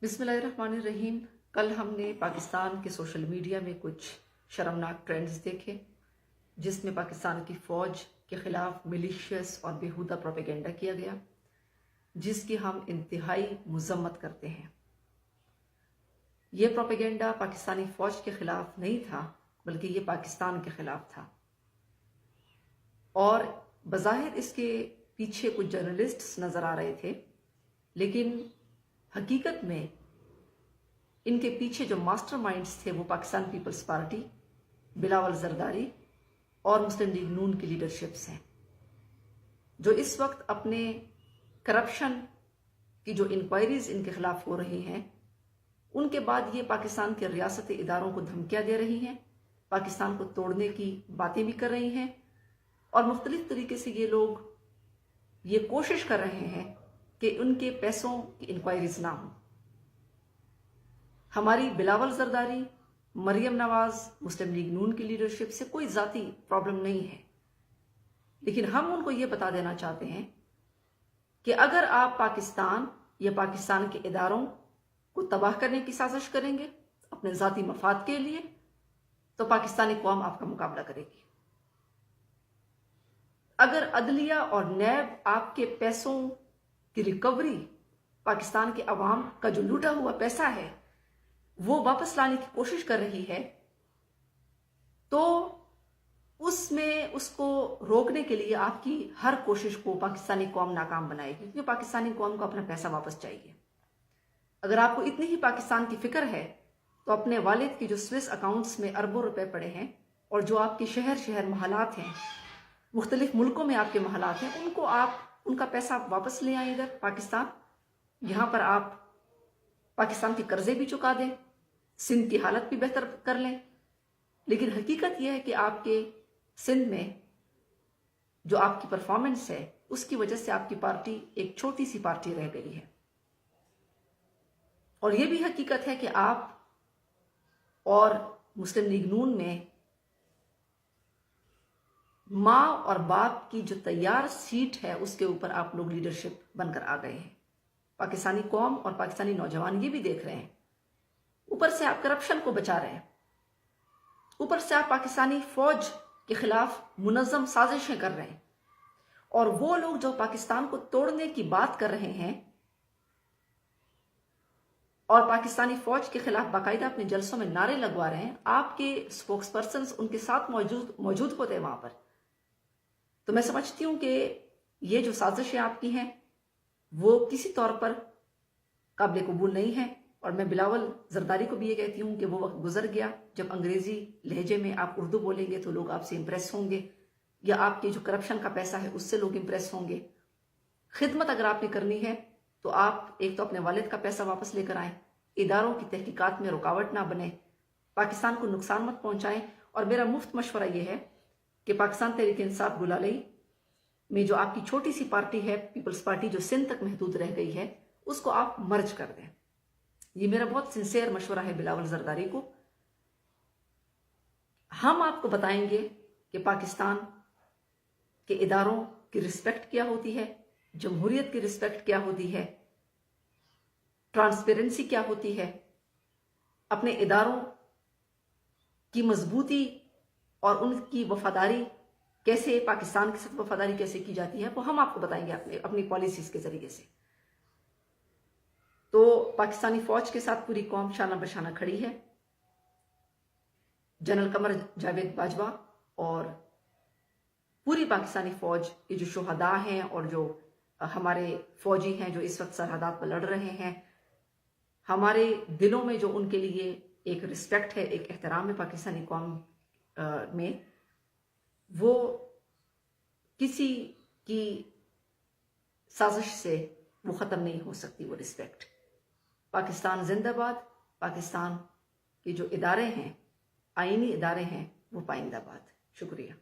बिस्मिल्लाहिर्रहमानिर्रहीम। कल हमने पाकिस्तान के सोशल मीडिया में कुछ शर्मनाक ट्रेंड्स देखे जिसमें पाकिस्तान की फ़ौज के ख़िलाफ़ मिलिशियस और बेहुदा प्रोपेगेंडा किया गया, जिसकी हम इंतहाई मज़म्मत करते हैं। ये प्रोपेगेंडा पाकिस्तानी फ़ौज के ख़िलाफ़ नहीं था, बल्कि ये पाकिस्तान के ख़िलाफ़ था। और बज़ाहिर इसके पीछे कुछ जर्नलिस्ट्स नज़र आ रहे थे, लेकिन हकीकत में इनके पीछे जो मास्टरमाइंड्स थे वो पाकिस्तान पीपल्स पार्टी, बिलावल जरदारी और मुस्लिम लीग नून की लीडरशिप्स हैं, जो इस वक्त अपने करप्शन की जो इंक्वायरीज इनके खिलाफ हो रही हैं, उनके बाद ये पाकिस्तान के रियासती इदारों को धमकियां दे रही हैं, पाकिस्तान को तोड़ने की बातें भी कर रही हैं, और मुख्तलिफ तरीके से ये लोग ये कोशिश कर रहे हैं कि उनके पैसों की इंक्वायरीज ना हो। हमारी बिलावल जरदारी, मरियम नवाज, मुस्लिम लीग नून की लीडरशिप से कोई जाती प्रॉब्लम नहीं है, लेकिन हम उनको ये बता देना चाहते हैं कि अगर आप पाकिस्तान या पाकिस्तान के इदारों को तबाह करने की साजिश करेंगे अपने जाती मफाद के लिए, तो पाकिस्तानी कौम आपका मुकाबला करेगी। अगर अदलिया और नैब आपके पैसों की रिकवरी, पाकिस्तान के अवाम का जो लूटा हुआ पैसा है वो वापस लाने की कोशिश कर रही है, तो उसमें उसको रोकने के लिए आपकी हर कोशिश को पाकिस्तानी कौम नाकाम बनाएगी, क्योंकि पाकिस्तानी कौम को अपना पैसा वापस चाहिए। अगर आपको इतनी ही पाकिस्तान की फिक्र है तो अपने वालिद की जो स्विस अकाउंट्स में अरबों रुपए पड़े हैं और जो आपके शहर शहर महलात हैं, मुख्तलिफ मुल्कों में आपके महलात हैं, उनको आप उनका पैसा वापस ले आए इधर पाकिस्तान। यहां पर आप पाकिस्तान के कर्जे भी चुका दें, सिंध की हालत भी बेहतर कर लें। लेकिन हकीकत यह है कि आपके सिंध में जो आपकी परफॉर्मेंस है उसकी वजह से आपकी पार्टी एक छोटी सी पार्टी रह गई है। और यह भी हकीकत है कि आप और मुस्लिम लीग नून में माँ और बाप की जो तैयार सीट है उसके ऊपर आप लोग लीडरशिप बनकर आ गए हैं। पाकिस्तानी कौम और पाकिस्तानी नौजवान ये भी देख रहे हैं। ऊपर से आप करप्शन को बचा रहे हैं, ऊपर से आप पाकिस्तानी फौज के खिलाफ मुनज़्ज़म साजिशें कर रहे हैं, और वो लोग जो पाकिस्तान को तोड़ने की बात कर रहे हैं और पाकिस्तानी फौज के खिलाफ बाकायदा अपने जलसों में नारे लगवा रहे हैं, आपके स्पोक्स पर्सन उनके साथ मौजूद होते हैं वहां पर। तो मैं समझती हूं कि ये जो साजिशें आपकी हैं वो किसी तौर पर काबिल कबूल नहीं है। और मैं बिलावल जरदारी को भी ये कहती हूँ कि वो वक्त गुजर गया जब अंग्रेजी लहजे में आप उर्दू बोलेंगे तो लोग आपसे इंप्रेस होंगे, या आपके जो करप्शन का पैसा है उससे लोग इंप्रेस होंगे। खिदमत अगर आपने करनी है तो आप एक तो अपने वालिद का पैसा वापस लेकर आएं, इदारों की तहकीकात में रुकावट ना बने, पाकिस्तान को नुकसान मत पहुंचाएं। और मेरा मुफ्त मशवरा यह है कि पाकिस्तान तहरीक इंसाफ गुलालई में जो आपकी छोटी सी पार्टी है, पीपल्स पार्टी, जो सिंध तक महदूद रह गई है, उसको आप मर्ज कर दें। ये मेरा बहुत सिंसियर मशवरा है बिलावल जरदारी को। हम आपको बताएंगे कि पाकिस्तान के इदारों की रिस्पेक्ट क्या होती है, जमहूरियत की रिस्पेक्ट क्या होती है, ट्रांसपेरेंसी क्या होती है, अपने इदारों की मजबूती और उनकी वफादारी कैसे, पाकिस्तान के साथ वफादारी कैसे की जाती है, वो हम आपको बताएंगे अपनी पॉलिसीज के जरिए से। तो पाकिस्तानी फौज के साथ पूरी कौम शाना बशाना खड़ी है। जनरल कमर जावेद बाजवा और पूरी पाकिस्तानी फौज के जो शुहदा हैं और जो हमारे फौजी हैं जो इस वक्त सरहदात पर लड़ रहे हैं, हमारे दिलों में जो उनके लिए एक रिस्पेक्ट है, एक एहतराम है पाकिस्तानी कौम में, वो किसी की साजिश से वो ख़त्म नहीं हो सकती, वो रिस्पेक्ट। पाकिस्तान जिंदाबाद। पाकिस्तान के जो इदारे हैं, आईनी इदारे हैं, वो पाइंदाबाद। शुक्रिया।